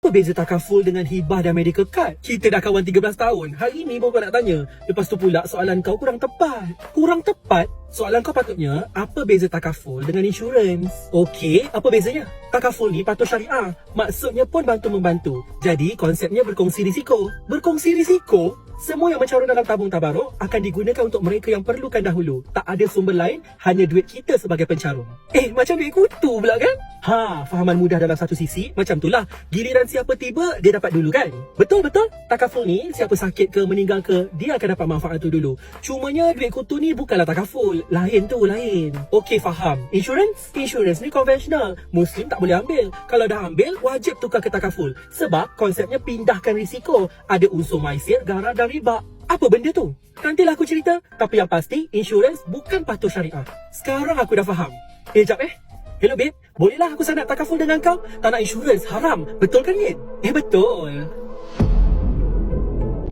Apa beza takaful dengan hibah dan medical card? Kita dah kawan 13 tahun. Hari ni baru kau nak tanya. Lepas tu pula soalan kau kurang tepat. Kurang tepat? Soalan kau patutnya, apa beza takaful dengan insurans? Okey, apa bezanya? Takaful ni patuh syariah. Maksudnya pun bantu-membantu. Jadi, konsepnya berkongsi risiko. Berkongsi risiko? Semua yang mencarum dalam tabung tabaruk akan digunakan untuk mereka yang perlukan dahulu. Tak ada sumber lain, hanya duit kita sebagai pencarum. Macam duit kutu pula kan? Fahaman mudah dalam satu sisi, macam itulah. Giliran siapa tiba, dia dapat dulu kan? Betul-betul. Takaful ni, siapa sakit ke, meninggal ke, dia akan dapat manfaat tu dulu. Cumanya duit kutu ni bukanlah takaful. Lain tu, lain. Okey, faham. Insurans? Insurans ni konvensional. Muslim tak boleh ambil. Kalau dah ambil, wajib tukar ke takaful. Sebab konsepnya pindahkan risiko. Ada unsur maisir, garar dan riba. Apa benda tu? Nantilah aku cerita. Tapi yang pasti, insurans bukan patuh syariah. Sekarang aku dah faham. Jap Hello babe, bolehlah aku sanad takaful dengan kau? Tak nak insurans, haram. Betul kan Yin? Betul.